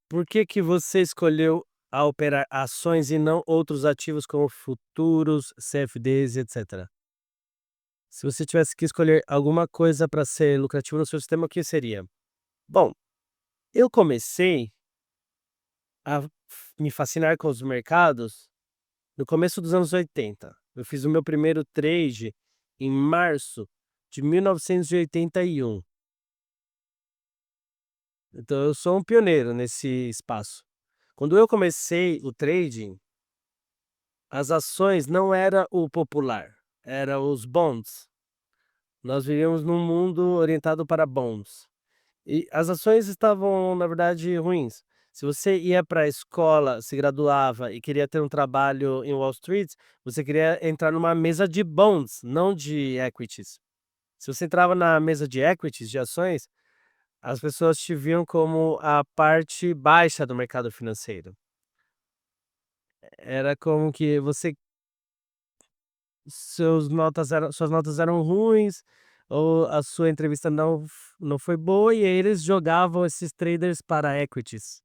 Por que que você escolheu a operar ações e não outros ativos como futuros, CFDs e etcétera? Se você tivesse que escolher alguma coisa para ser lucrativo no seu sistema, o que seria? Bom, eu comecei a me fascinar com os mercados no começo dos anos 80. Eu fiz o meu primeiro trade em março de 1981. Então eu sou um pioneiro nesse espaço. Quando eu comecei o trading, as ações não era o popular, era os bonds. Nós vivíamos num mundo orientado para bonds. E as ações estavam, na verdade, ruins. Se você ia para a escola, se graduava e queria ter um trabalho em Wall Street, você queria entrar numa mesa de bonds, não de equities. Se você entrava na mesa de equities, de ações, as pessoas te viam como a parte baixa do mercado financeiro. Era como que você suas notas eram ruins, ou a sua entrevista não foi boa, e aí eles jogavam esses traders para equities.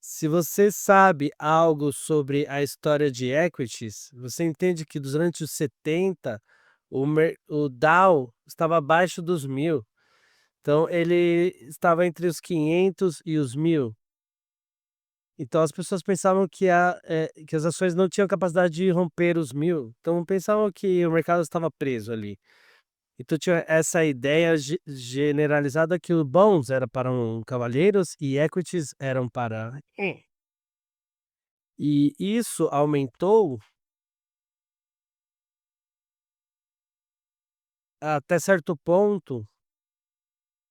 Se você sabe algo sobre a história de equities, você entende que durante os 70 o Dow estava abaixo dos 1000, então ele estava entre os 500 e os 1000. Então as pessoas pensavam que as ações não tinham capacidade de romper os 1000, então pensavam que o mercado estava preso ali. Então tinha essa ideia generalizada que o bonds era para cavalheiros e equities eram para e isso aumentou até certo ponto,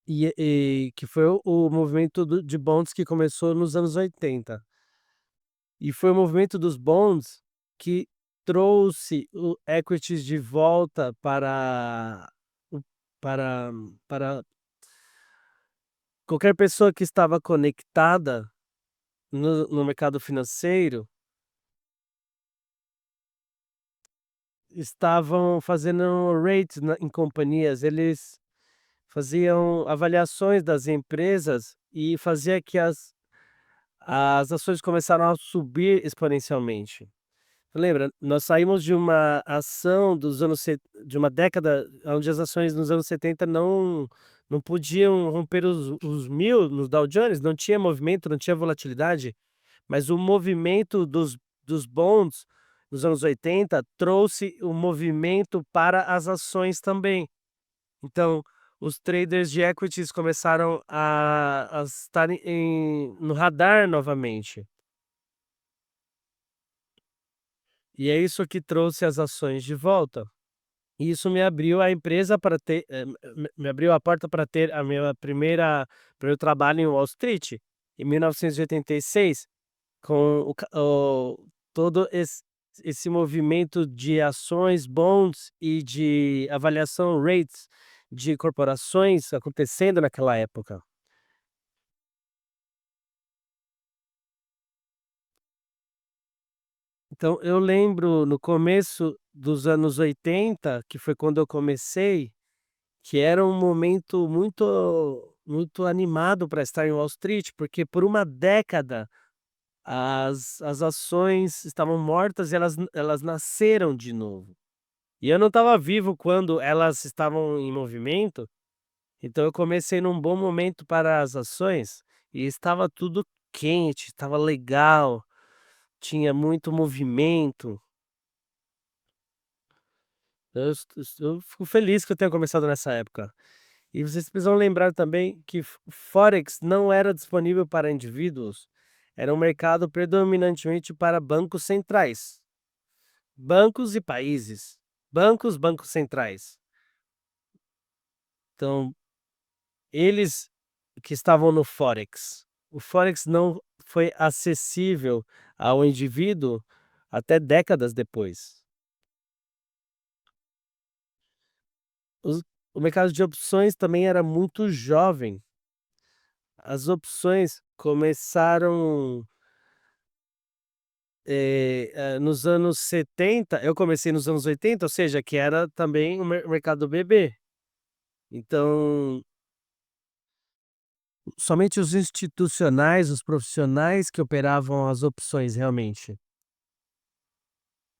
e que foi o movimento de bonds que começou nos anos 80. E foi o movimento dos bonds que trouxe o equities de volta o para para qualquer pessoa que estava conectada no mercado financeiro, estavam fazendo rates em companhias, eles faziam avaliações das empresas e fazia que as ações começaram a subir exponencialmente. Lembra, nós saímos de uma ação dos anos de uma década onde as ações nos anos 70 não podiam romper os 1000 nos Dow Jones, não tinha movimento, não tinha volatilidade, mas o movimento dos bonds nos anos 80 trouxe o movimento para as ações também. Então, os traders de equities começaram a estar no radar novamente. E é isso que trouxe as ações de volta. E isso me abriu a empresa para ter, me abriu a porta para ter a minha primeiro trabalho em Wall Street, em 1986, com todo esse movimento de ações, bonds e de avaliação rates de corporações acontecendo naquela época. Então eu lembro no começo dos anos 80, que foi quando eu comecei, que era um momento muito animado para estar em Wall Street, porque por uma década as ações estavam mortas e elas nasceram de novo. E eu não estava vivo quando elas estavam em movimento, então eu comecei num bom momento para as ações, e estava tudo quente, estava legal, tinha muito movimento. Eu fico feliz que eu tenha começado nessa época. E vocês precisam lembrar também que Forex não era disponível para indivíduos, era um mercado predominantemente para bancos centrais, bancos e países, bancos centrais. Então, eles que estavam no Forex. O Forex não foi acessível ao indivíduo até décadas depois. Os O mercado de opções também era muito jovem. As opções começaram, nos anos 70. Eu comecei nos anos 80, ou seja, que era também o mercado bebê. Então, Somente os institucionais, os profissionais que operavam as opções realmente.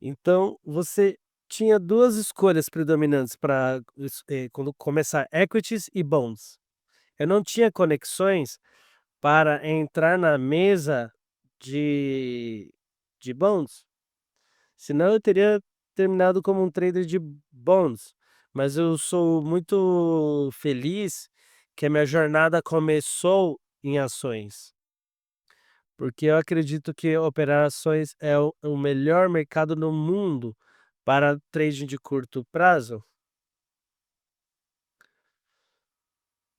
Então você tinha 2 escolhas predominantes para quando começar equities e bonds. Eu não tinha conexões para entrar na mesa de bonds, senão eu teria terminado como um trader de bonds, mas eu sou muito feliz que a minha jornada começou em ações, porque eu acredito que operar ações é o melhor mercado no mundo para trading de curto prazo,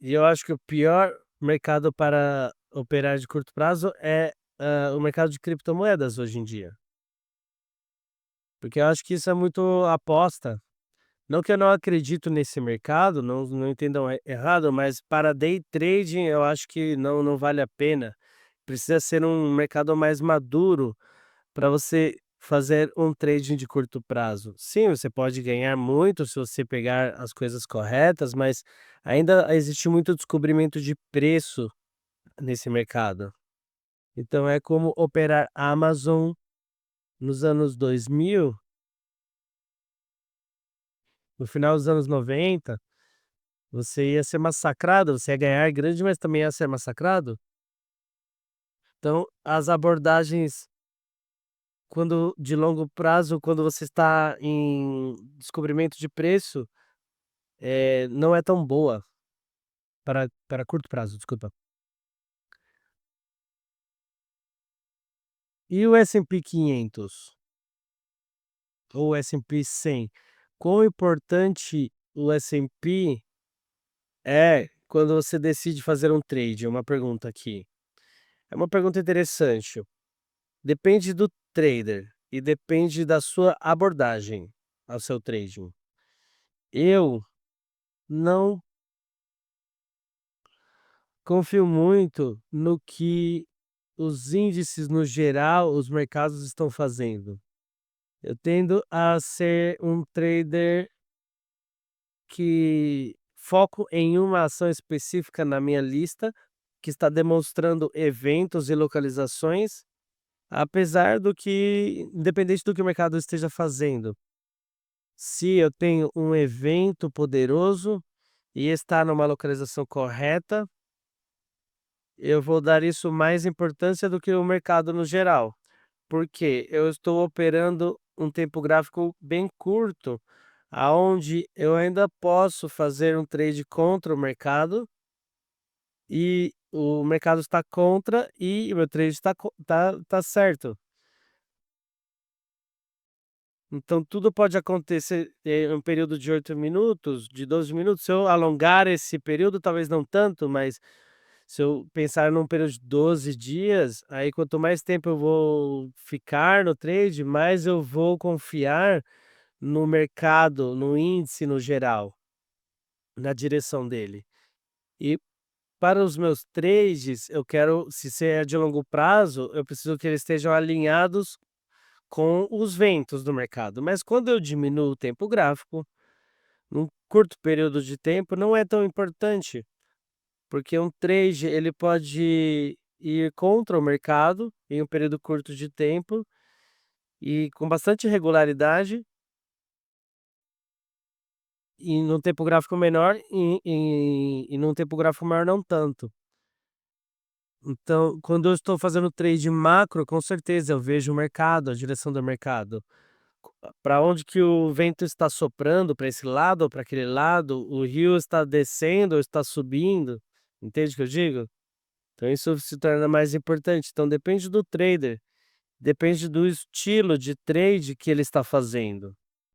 e eu acho que o pior mercado para operar de curto prazo é, o mercado de criptomoedas hoje em dia, porque eu acho que isso é muito aposta. Não que eu não acredito nesse mercado, não entendam errado, mas para day trading eu acho que não vale a pena. Precisa ser um mercado mais maduro para você fazer um trading de curto prazo. Sim, você pode ganhar muito se você pegar as coisas corretas, mas ainda existe muito descobrimento de preço nesse mercado. Então é como operar Amazon nos anos 2000, no final dos anos 90. Você ia ser massacrado, você ia ganhar grande, mas também ia ser massacrado. Então, as abordagens quando de longo prazo, quando você está em descobrimento de preço, não é tão boa para curto prazo, desculpa. E o S&P 500 ou o S&P 100, quão importante o S&P é quando você decide fazer um trade? É uma pergunta aqui. É uma pergunta interessante. Depende do trader e depende da sua abordagem ao seu trading. Eu não confio muito no que os índices no geral, os mercados estão fazendo. Eu tendo a ser um trader que foco em uma ação específica na minha lista, que está demonstrando eventos e localizações, apesar do que independente do que o mercado esteja fazendo. Se eu tenho um evento poderoso e está numa localização correta, eu vou dar isso mais importância do que o mercado no geral. Porque eu estou operando um tempo gráfico bem curto, aonde eu ainda posso fazer um trade contra o mercado e o mercado está contra e o meu trade está certo. Então tudo pode acontecer em um período de 8 minutos, de 12 minutos. Se eu alongar esse período, talvez não tanto, mas se eu pensar num período de 12 dias, aí quanto mais tempo eu vou ficar no trade, mais eu vou confiar no mercado, no índice no geral, na direção dele. E para os meus trades, eu quero, se é de longo prazo, eu preciso que eles estejam alinhados com os ventos do mercado. Mas quando eu diminuo o tempo gráfico, num curto período de tempo, não é tão importante, porque um trade ele pode ir contra o mercado em um período curto de tempo e com bastante regularidade e num tempo gráfico menor e num tempo gráfico maior não tanto. Então, quando eu estou fazendo trade macro, com certeza eu vejo o mercado, a direção do mercado. Para onde que o vento está soprando, para esse lado ou para aquele lado, o rio está descendo ou está subindo, entende o que eu digo? Então isso se torna mais importante. Então depende do trader, depende do estilo de trade que ele está fazendo.